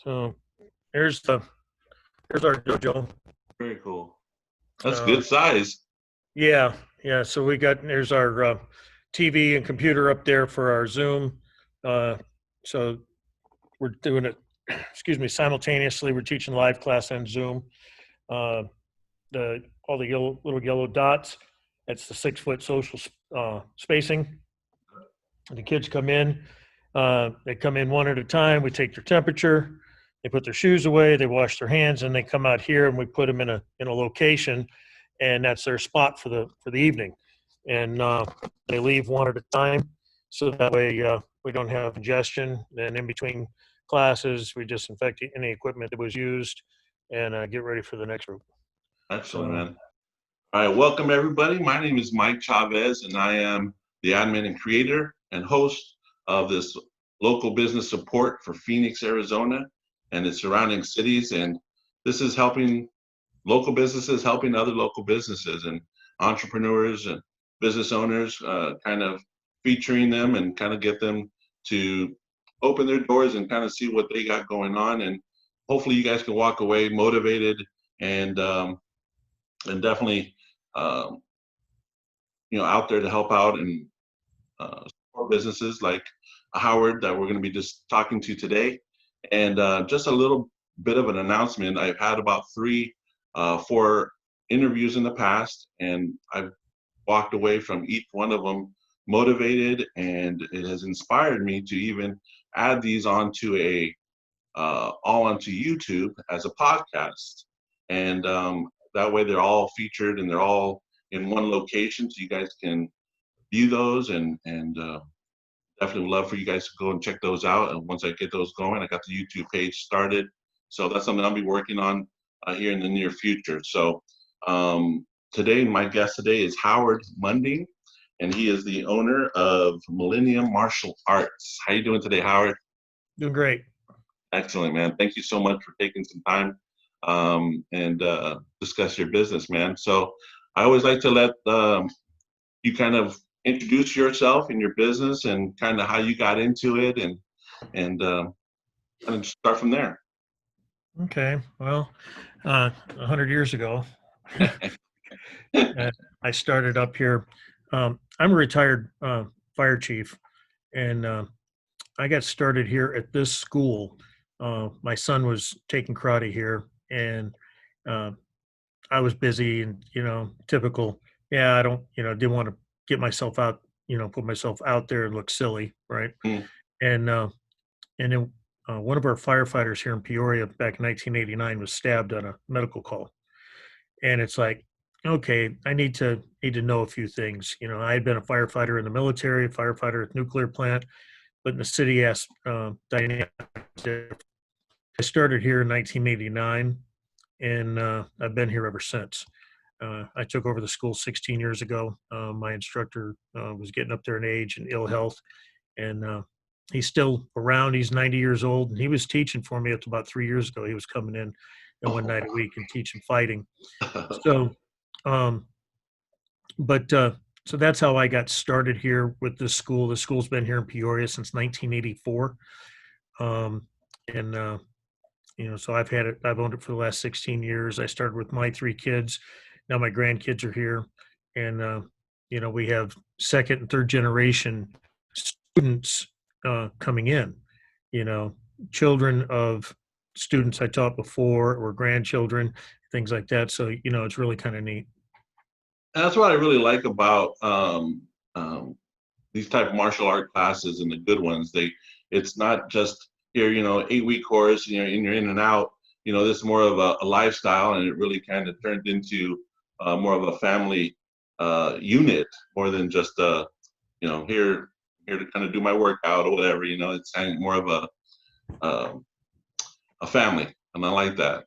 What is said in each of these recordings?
So here's the here's our dojo. Very cool. That's Uh, good size. yeah, yeah. So there's our TV and computer up there for our Zoom. Uh, so we're doing it. Excuse me. Simultaneously, we're teaching live class on Zoom. Uh, the all the little yellow dots. That's the 6 foot social spacing. The kids come in. They come in one at a time. We take their temperature. They put their shoes away. They wash their hands, and they come out here, and we put them in a location, and that's their spot for the evening. And they leave one at a time, so that way we don't have congestion. And in between classes, we disinfect any equipment that was used, and get ready for the next group. Excellent, So man. All right, welcome everybody. My name is Mike Chavez, and I am the admin and creator and host of this local business support for Phoenix, Arizona, and its surrounding cities. And this is helping local businesses, helping other local businesses and entrepreneurs and business owners, kind of featuring them and kind of get them to open their doors and kind of see what they got going on. And hopefully, you guys can walk away motivated and definitely um, out there to help out and support businesses like Howard that we're going to be just talking to today. And just a little bit of an announcement. I've had about 4 interviews in the past, and I've walked away from each one of them motivated, and it has inspired me to even add these onto all onto YouTube as a podcast. And that way they're all featured and they're all in one location, so you guys can view those and definitely would love for you guys to go and check those out. And once I get those going, I got the YouTube page started, so that's something I'll be working on here in the near future. So today, my guest today is Howard Munding, and he is the owner of Millennium Martial Arts. How you doing today, Howard? doing great. Excellent, man. Thank you so much for taking some time and discuss your business, man. So I always like to let you kind of introduce yourself and your business and kind of how you got into it and kind of start from there. Okay. Well, 100 years ago, I started up here. I'm a retired fire chief, and I got started here at this school. My son was taking karate here, and uh, I was busy and, typical. Yeah, I don't, didn't want to get myself out, put myself out there and look silly, right? Mm. And and then one of our firefighters here in Peoria back in 1989 was stabbed on a medical call, and it's like, okay, I need to know a few things. I had been a firefighter in the military, a firefighter at the nuclear plant, but in the city dynamic. I started here in 1989, and I've been here ever since. I took over the school 16 years ago. My instructor was getting up there in age and ill health, and he's still around. He's 90 years old, and he was teaching for me up to about 3 years ago. He was coming in and one night a week and teaching fighting. So, um, but so that's how I got started here with this school. The school's been here in Peoria since 1984, and so I've owned it for the last 16 years. I started with my 3 kids. Now my grandkids are here, and we have second and third generation students coming in. You know, children of students I taught before, or grandchildren, things like that. So it's really kind of neat. And that's what I really like about these type of martial art classes and the good ones. It's not just here, 8-week course, and you're in and out. This is more of a lifestyle, and it really kind of turned into more of a family unit, more than just here to kind of do my workout or whatever. It's kind of more of a family, and I like that.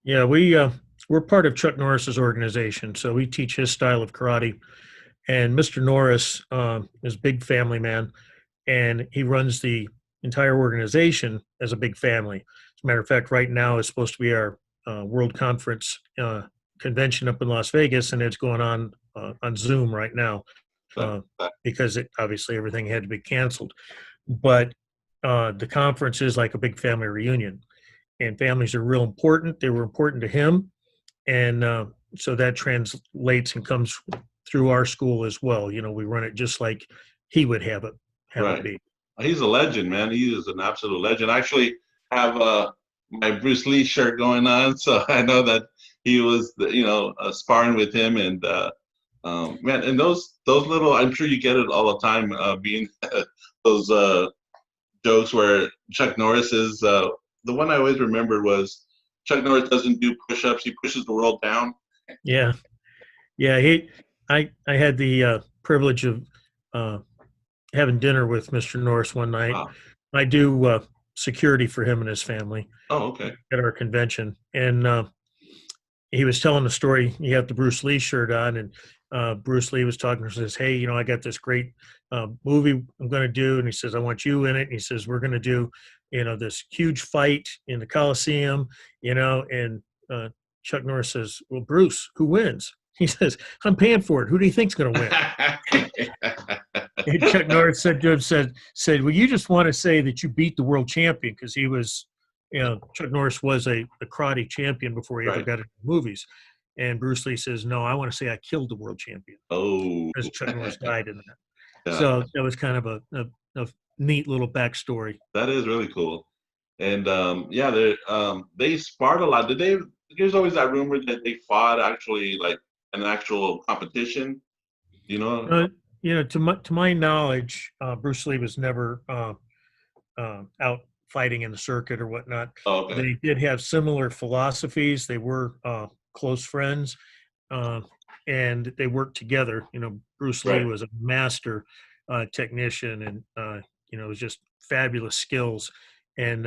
Yeah, we're part of Chuck Norris's organization, so we teach his style of karate. And Mr. Norris is a big family man, and he runs the entire organization as a big family. As a matter of fact, right now is supposed to be our World Conference convention up in Las Vegas, and it's going on Zoom right now because obviously everything had to be canceled. But the conference is like a big family reunion. and families are real important. They were important to him, and so that translates and comes through our school as well. You know, we run it just like he would have it Right. be. He's a legend, man. He is an absolute legend. I actually have my Bruce Lee shirt going on, so I know that he was, sparring with him, and man, and those little, I'm sure you get it all the time, being those jokes where Chuck Norris is. The one I always remembered was Chuck Norris doesn't do push-ups; he pushes the world down. Yeah, yeah. I had the privilege of uh, having dinner with Mr. Norris one night. Wow. I do security for him and his family Oh, okay. at our convention, and he was telling the story. He had the Bruce Lee shirt on, and Bruce Lee was talking. He says, "Hey, you know, I got this great movie I'm going to do," and he says, "I want you in it." And he says, "We're going to do, you know, this huge fight in the Coliseum, you know." And Chuck Norris says, "Well, Bruce, who wins?" He says, "I'm paying for it. Who do you think's going to win?" And Chuck Norris said to him, "Well, you just want to say that you beat the world champion because he was, you know, Chuck Norris was a karate champion before he ever Right. got into movies." And Bruce Lee says, "No, I want to say I killed the world champion Oh, because Chuck Norris died in that." yeah, So that was kind of a neat little backstory. that is really cool. And yeah, they sparred a lot. Did they? There's always that rumor that they fought actually, like an actual competition. You know? Uh, you know, to my knowledge, Bruce Lee was never out fighting in the circuit or whatnot. Oh, okay. They did have similar philosophies. They were close friends, uh, and they worked together. You know, Bruce Lee Right. was a master technician, and you know, it was just fabulous skills. And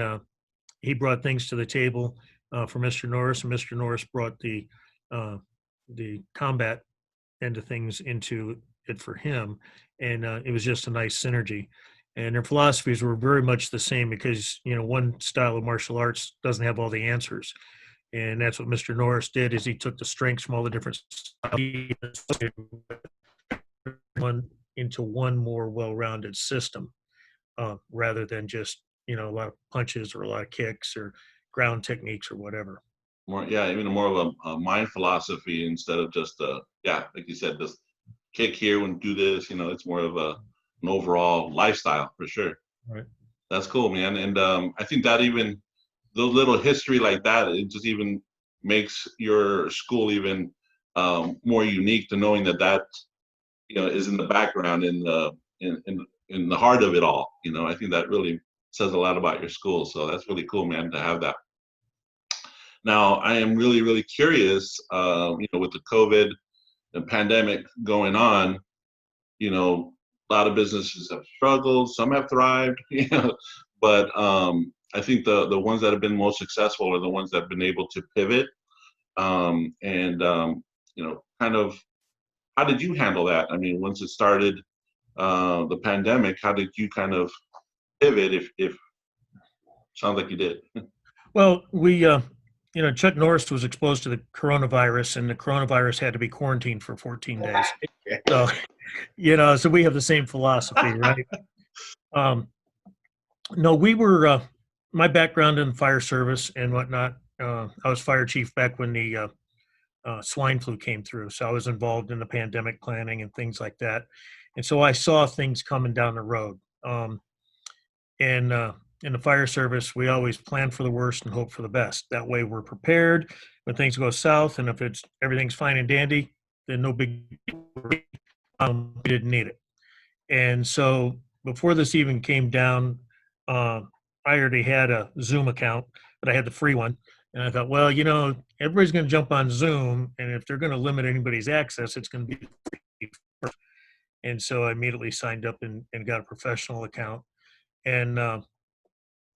he brought things to the table for Mr. Norris, and Mr. Norris brought uh, the combat end of things into it for him, and it was just a nice synergy. And their philosophies were very much the same because you know one style of martial arts doesn't have all the answers, and that's what Mr. Norris did. Is he took the strengths from all the different styles one into one more well-rounded system, rather than just you know a lot of punches or a lot of kicks or ground techniques or whatever. More, yeah, even more of a mind philosophy instead of just yeah, like you said, just kick here and do this. It's more of an overall lifestyle for sure. Right. That's cool, man. And I think that even those little history like that, it just even makes your school even more unique to knowing that is in the background, in the heart of it all. I think that really says a lot about your school. So that's really cool, man, to have that. Now, I am really, really curious, with the COVID and pandemic going on, a lot of businesses have struggled, some have thrived, but I think the ones that have been most successful are the ones that have been able to pivot. And, kind of, how did you handle that? I mean, once it started, the pandemic, how did you kind of pivot if sounds like you did? Well, you know, Chuck Norris was exposed to the coronavirus, and the coronavirus had to be quarantined for 14 days. So, you know, so we have the same philosophy, right? Um, no, we were, my background in fire service and whatnot. I was fire chief back when the swine flu came through. So I was involved in the pandemic planning and things like that. And so I saw things coming down the road. And in the fire service, we always plan for the worst and hope for the best. That way, we're prepared when things go south, and if it's everything's fine and dandy, then no big deal. We didn't need it. And so before this even came down, uh, I already had a Zoom account, but I had the free one. And I thought, well, you know, everybody's going to jump on Zoom, and if they're going to limit anybody's access, it's going to be free. And so I immediately signed up and got a professional account. And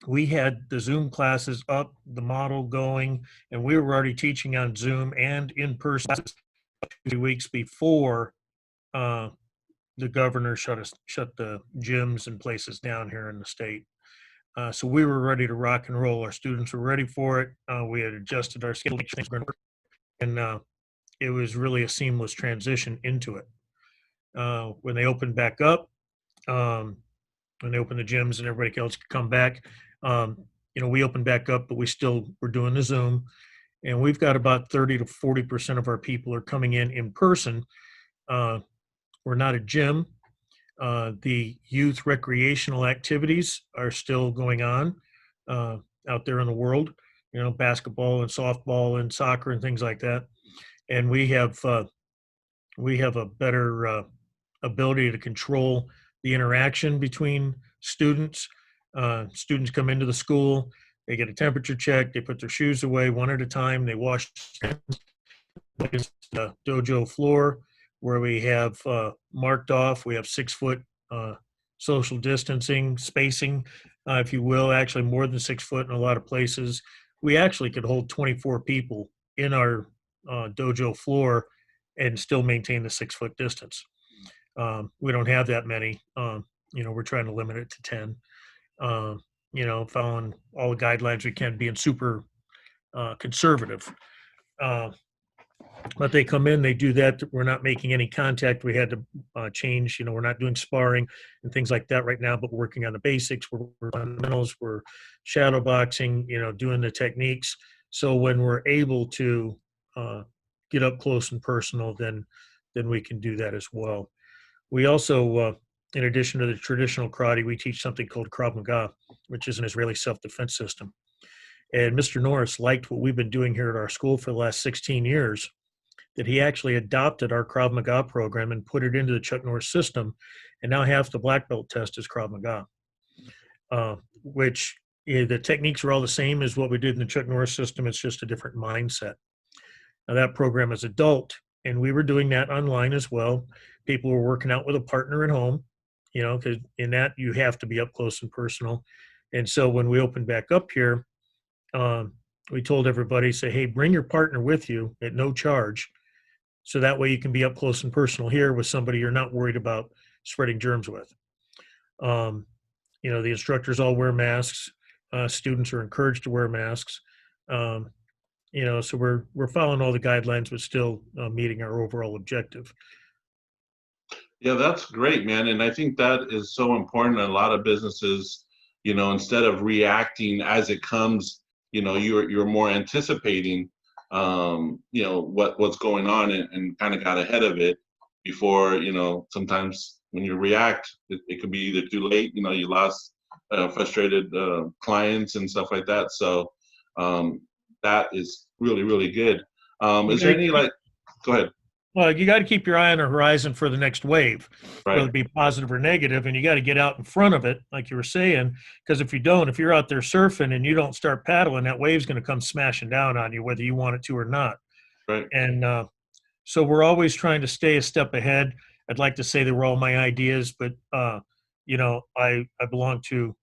we had the Zoom classes up, the model going, and we were already teaching on Zoom and in person 2 weeks before uh, the governor shut the gyms and places down here in the state. So we were ready to rock and roll. Our students were ready for it. We had adjusted our schedule, and it was really a seamless transition into it. When they opened back up, um, when they opened the gyms and everybody else could come back, um, we opened back up, but we're doing the Zoom, and we've got about 30 to 40% of our people are coming in person. We're not a gym. The youth recreational activities are still going on out there in the world, basketball and softball and soccer and things like that. And we have a better ability to control the interaction between students. Students come into the school, they get a temperature check, they put their shoes away one at a time, they wash the dojo floor where we have marked off. We have 6 foot social distancing, spacing, if you will, actually more than 6 foot in a lot of places. We actually could hold 24 people in our dojo floor and still maintain the 6 foot distance. We don't have that many. We're trying to limit it to 10. Following all the guidelines we can, being super conservative. But they come in, they do that. We're not making any contact. We had to change. We're not doing sparring and things like that right now, but we're working on the basics. We're fundamentals. We're shadow boxing. Doing the techniques. So when we're able to get up close and personal, then we can do that as well. We also, in addition to the traditional karate, we teach something called Krav Maga, which is an Israeli self-defense system. And Mr. Norris liked what we've been doing here at our school for the last 16 years, that he actually adopted our Krav Maga program and put it into the Chuck Norris system. And now half the black belt test is Krav Maga, which the techniques are all the same as what we did in the Chuck Norris system. It's just a different mindset. Now that program is adult, and we were doing that online as well. People were working out with a partner at home, because in that you have to be up close and personal. And so when we opened back up here, we told everybody, say, hey, bring your partner with you at no charge. So that way you can be up close and personal here with somebody you're not worried about spreading germs with. The instructors all wear masks. Students are encouraged to wear masks. So we're following all the guidelines, but still meeting our overall objective. Yeah, that's great, man. And I think that is so important. A lot of businesses, instead of reacting as it comes, you're more anticipating, what's going on and kind of got ahead of it before, sometimes when you react, it could be either too late, you lost frustrated clients and stuff like that. So that is really, really good. Is there any go ahead. Well, you got to keep your eye on the horizon for the next wave, Right. whether it be positive or negative, and you got to get out in front of it, like you were saying, because if you're out there surfing and you don't start paddling, that wave's going to come smashing down on you, whether you want it to or not. Right. And so we're always trying to stay a step ahead. I'd like to say they were all my ideas, but, I belong to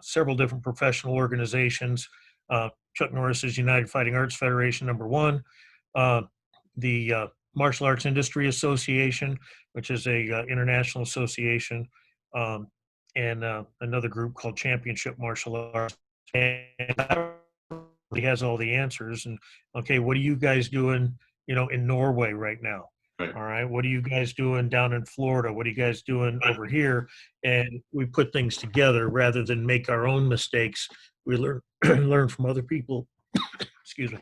several different professional organizations. Chuck Norris's United Fighting Arts Federation, #1. The Martial Arts Industry Association, which is a international association, and another group called Championship Martial Arts. And he has all the answers. And okay, what are you guys doing, in Norway right now? Right. All right, what are you guys doing down in Florida? What are you guys doing over here? And we put things together rather than make our own mistakes. We learn from other people. Excuse me.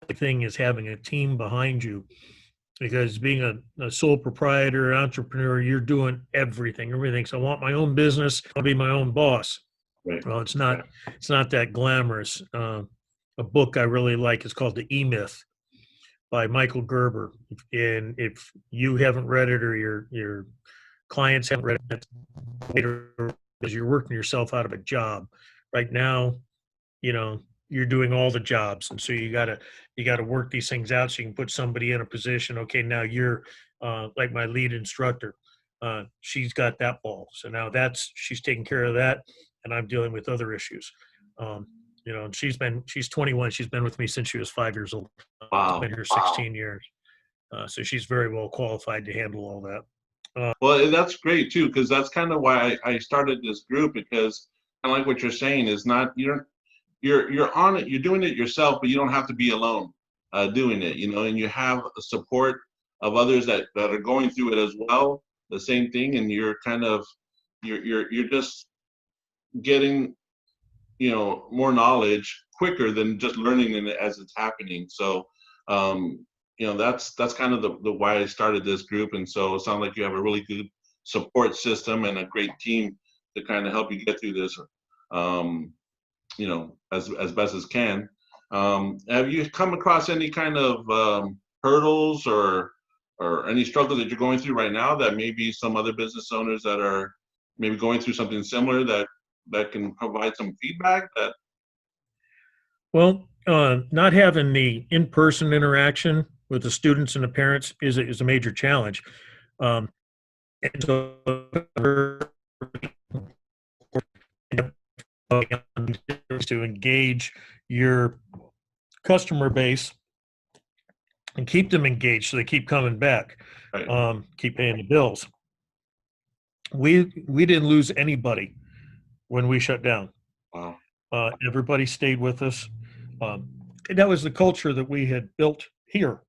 The thing is having a team behind you, because being a sole proprietor, entrepreneur, you're doing everything. So I want my own business. I'll be my own boss. Right. Well, it's not that glamorous. A book I really like is called The E-Myth by Michael Gerber. And if you haven't read it or your clients haven't read it, because you're working yourself out of a job right now, you're doing all the jobs. And so you gotta work these things out so you can put somebody in a position. Okay, now you're like my lead instructor. She's got that ball. So now she's taking care of that, and I'm dealing with other issues. And she's 21. She's been with me since she was 5 years old. Wow. She's been here 16 years. So she's very well qualified to handle all that. Well, that's great too, because that's kind of why I started this group, because kind of like what you're saying is you're on it, you're doing it yourself, but you don't have to be alone doing it, and you have support of others that are going through it as well, the same thing, and you're kind of you're just getting, more knowledge quicker than just learning it as it's happening. So, that's kind of the why I started this group. And so it sounds like you have a really good support system and a great team to kind of help you get through this, as best as can. Have you come across any kind of hurdles or any struggle that you're going through right now that maybe some other business owners that are maybe going through something similar that can provide some feedback that? Well, not having the in-person interaction with the students and the parents is a major challenge. Um, and so to engage your customer base and keep them engaged so they keep coming back, Right. keep paying the bills. We didn't lose anybody when we shut down. Wow. Everybody stayed with us. And that was the culture that we had built here.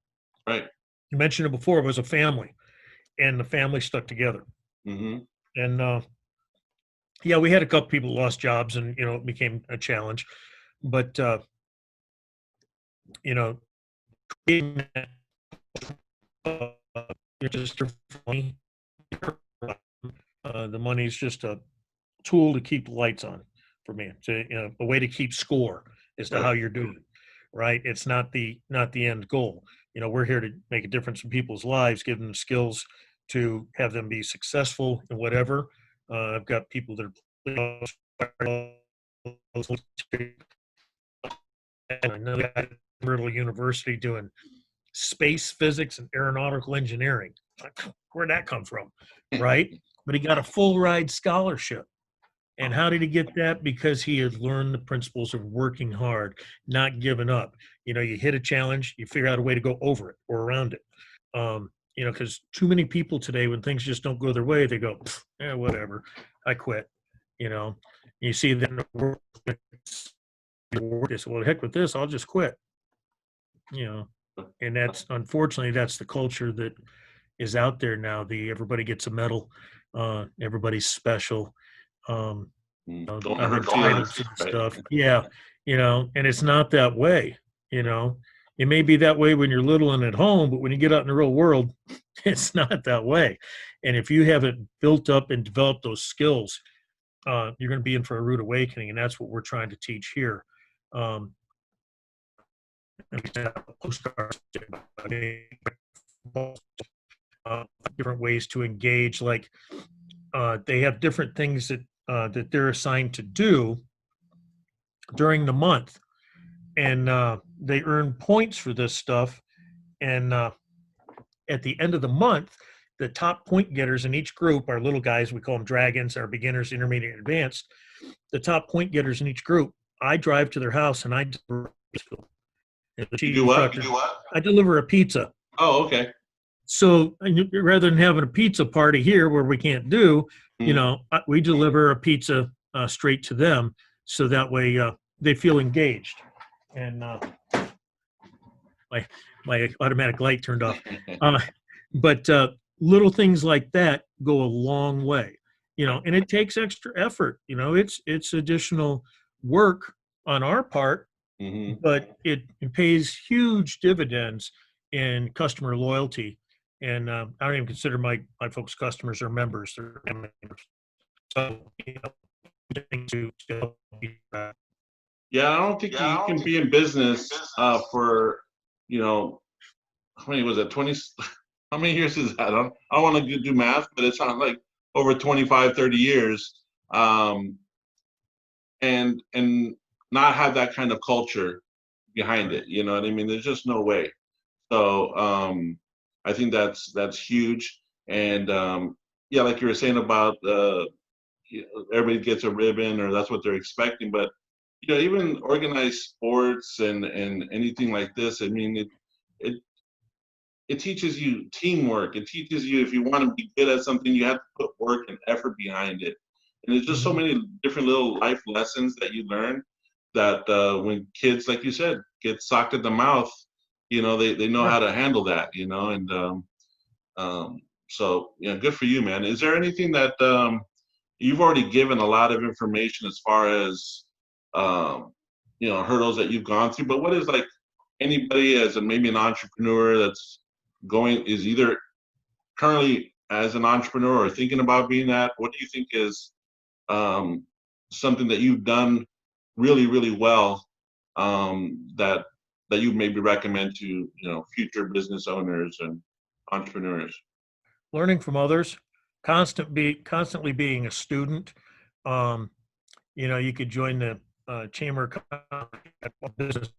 Right. You mentioned it before, it was a family, and the family stuck together. Mm-hmm. And yeah, we had a couple people lost jobs, and it became a challenge. But you know, it's just funny. The money is just a tool to keep the lights on for me. To a way to keep score as to Right. how you're doing. Right? It's not the end goal. We're here to make a difference in people's lives, give them the skills to have them be successful in whatever. I've got people that are another guy at Myrtle University doing space physics and aeronautical engineering. Where'd that come from? Right? But he got a full ride scholarship. And how did he get that? Because he had learned the principles of working hard, not giving up. You hit a challenge, you figure out a way to go over it or around it. Because too many people today, when things just don't go their way, they go, yeah, whatever, I quit. You see them in the work, they say, well, heck with this, I'll just quit. And that's unfortunately that's the culture that is out there now. Everybody gets a medal, everybody's special. Don't I'm hurt entitled feelings. to the Right. stuff. Yeah, and it's not that way. You know, it may be that way when you're little and at home, but when you get out in the real world, it's not that way. And if you haven't built up and developed those skills, you're going to be in for a rude awakening, and that's what we're trying to teach here. Um, postcards, different ways to engage. Like they have different things that they're assigned to do during the month, and they earn points for this stuff. And at the end of the month, the top point getters in each group are little guys. We call them dragons. Are beginners, intermediate, and advanced. The top point getters in each group, I drive to their house and I deliver. You do what? You do what? I deliver a pizza. Oh, okay. So rather than having a pizza party here where we can't do, we deliver a pizza straight to them, so that way they feel engaged. And my automatic light turned off. But little things like that go a long way, and it takes extra effort. It's additional work on our part, but it pays huge dividends in customer loyalty. And I don't even consider my folks customers or members. They're members. So, yeah, I don't think you can be in business for, how many was it? 20, how many years is that? I don't want to do math, but it sounds like over 25, 30 years. And not have that kind of culture behind it. You know what I mean? There's just no way. So I think that's huge. And yeah, like you were saying about everybody gets a ribbon, or that's what they're expecting. But even organized sports and anything like this, I mean, it teaches you teamwork. It teaches you, if you want to be good at something, you have to put work and effort behind it. And there's just so many different little life lessons that you learn that when kids, like you said, get socked in the mouth, they know how to handle that, and so, good for you, man. Is there anything that you've already given a lot of information as far as hurdles that you've gone through. But what is like anybody as maybe an entrepreneur that's is either currently as an entrepreneur or thinking about being that? What do you think is something that you've done really, really well that you maybe recommend to future business owners and entrepreneurs? Learning from others, constantly being a student. Um, you could join the Chamber of Business.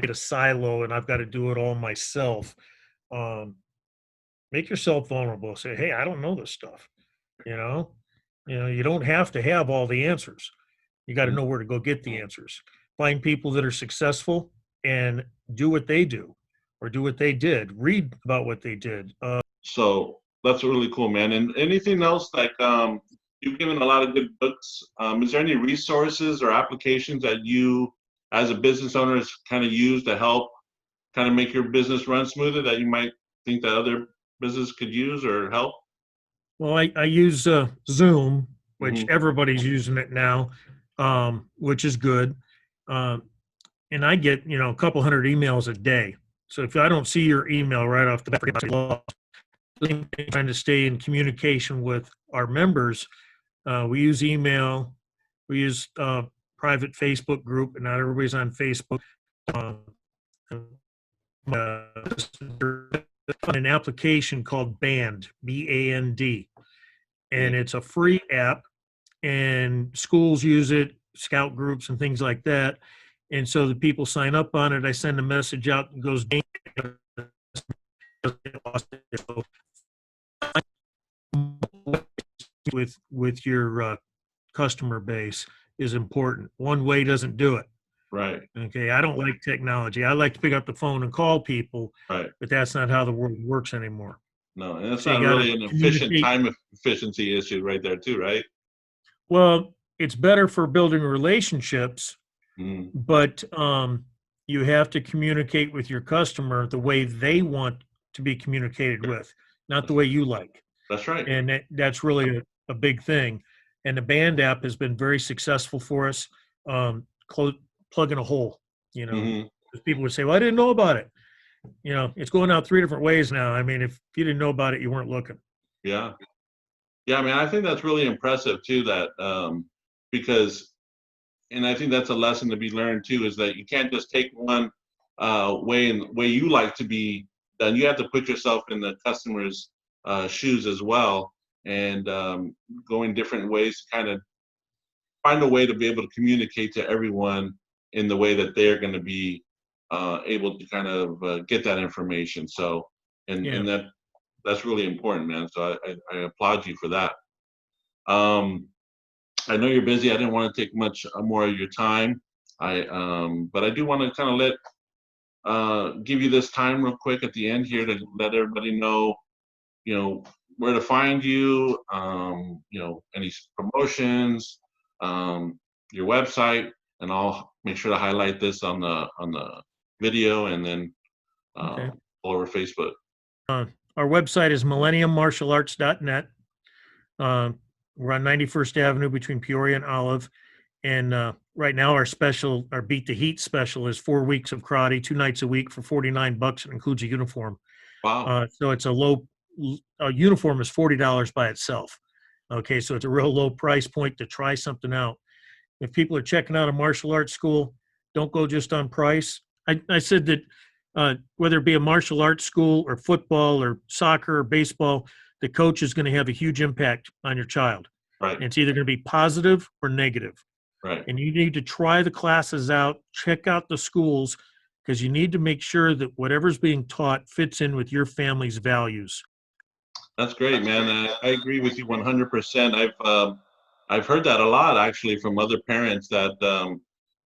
Get a silo and I've got to do it all myself. Um, make yourself vulnerable. Say, hey, I don't know this stuff. You know, you don't have to have all the answers. You got to know where to go get the answers. Find people that are successful and do what they do or do what they did. Read about what they did. So that's really cool, man. And anything else like you've given a lot of good books. Is there any resources or applications that you as a business owner has kind of used to help kind of make your business run smoother that you might think that other business could use or help? Well, I use Zoom, which Mhm. everybody's using it now, which is good. Um, and I get, a couple hundred emails a day. So if I don't see your email right off the bat, I'm lost. Trying to stay in communication with our members, we use email, we use private Facebook group, and not everybody's on Facebook. Um, an application called Band, BAND, and it's a free app, and schools use it, scout groups and things like that. And so the people sign up on it. I send a message out and goes with your customer base is important. One way doesn't do it. Right. Okay, I don't like technology. I like to pick up the phone and call people, Right. but that's not how the world works anymore. No, and it's So you not got to really an efficient communicate. time efficiency issue right there too, right? Well, it's better for building relationships, Mm. but you have to communicate with your customer the way they want to be communicated with, not the way you like. That's right. And that's really a big thing. And the Band app has been very successful for us, plugging a hole, Hmm. because people would say, well, I didn't know about it. It's going out 3 different ways now. I mean, if you didn't know about it, you weren't looking. Yeah. Yeah, I mean, I think that's really impressive too, that because, and I think that's a lesson to be learned too, is that you can't just take one way you like to be done. You have to put yourself in the customer's shoes as well, and go in different ways to kind of find a way to be able to communicate to everyone in the way that they're going to be able to kind of get that information. So, and Yeah. that's really important, man. So I applaud you for that. Um, I know you're busy. I didn't want to take much more of your time. But I do want to kind of give you this time real quick at the end here to let everybody know, where to find you, any promotions, your website, and I'll make sure to highlight this on the video and then Okay. all over Facebook. Our website is millenniummartialarts.net. We're on 91st Avenue between Peoria and Olive. And right now, our Beat the Heat special is 4 weeks of karate, 2 nights a week for $49. It includes a uniform. Wow. So it's a uniform is $40 by itself. Okay, so it's a real low price point to try something out. If people are checking out a martial arts school, don't go just on price. I said that whether it be a martial arts school or football or soccer or baseball, the coach is going to have a huge impact on your child. Right. And it's either going to be positive or negative. Right. And you need to try the classes out, check out the schools, because you need to make sure that whatever's being taught fits in with your family's values. That's great, man. I agree with you 100%. I've heard that a lot actually from other parents that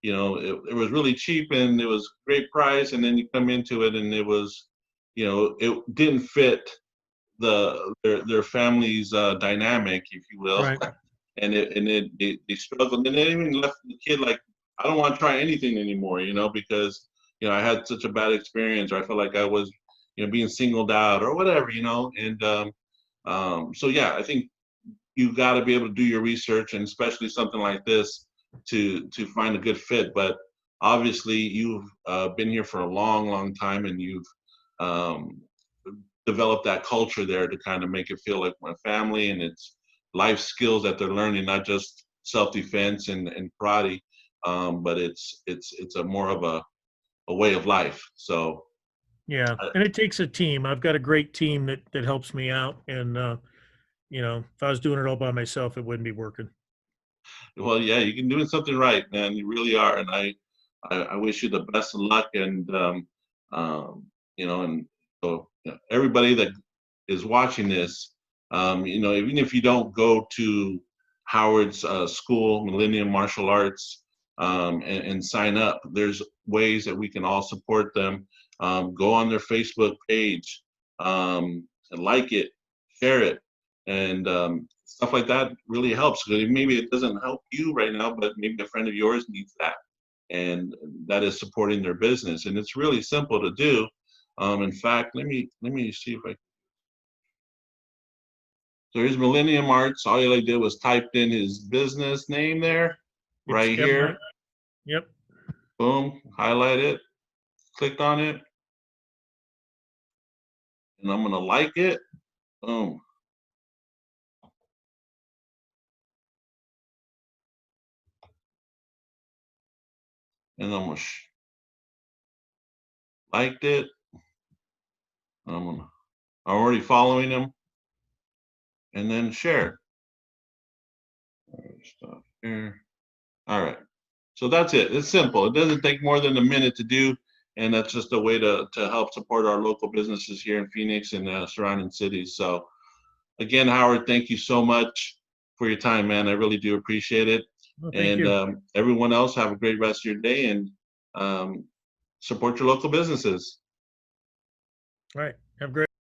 it was really cheap and it was great price, and then you come into it and it was, it didn't fit their family's dynamic, if you will. Right. And they struggled, and they even left the kid like, I don't want to try anything anymore, because I had such a bad experience, or I felt like I was being singled out or whatever, and so yeah, I think you got to be able to do your research, and especially something like this, to find a good fit. But obviously, you've been here for a long, long time, and you've um, developed that culture there to kind of make it feel like my family, and it's life skills that they're learning, not just self-defense and karate, but it's a more of a way of life. So Yeah, and it takes a team. I've got a great team that helps me out, and if I was doing it all by myself, it wouldn't be working. well, yeah, you're doing something right, man. You really are, and I wish you the best of luck, and and so everybody that is watching this, even if you don't go to Howard's school, Millennium Martial Arts, and sign up, there's ways that we can all support them. Go on their Facebook page, and like it, share it, and stuff like that really helps. Because maybe it doesn't help you right now, but maybe a friend of yours needs that, and that is supporting their business. And it's really simple to do. In fact, let me see if I. So here's Millennium Arts. All I did was typed in his business name there, It's right yep, here. yep. Boom, highlight it, clicked on it, and I'm gonna like it. Boom. And I'm gonna liked it. I'm already following him, and then share. Stuff here. All right. So that's it. It's simple. It doesn't take more than a minute to do, and that's just a way to help support our local businesses here in Phoenix and surrounding cities. So again, Howard, thank you so much for your time, man. I really do appreciate it. Well, thank And you. everyone else, have a great rest of your day, and um, support your local businesses. All right. Have a great.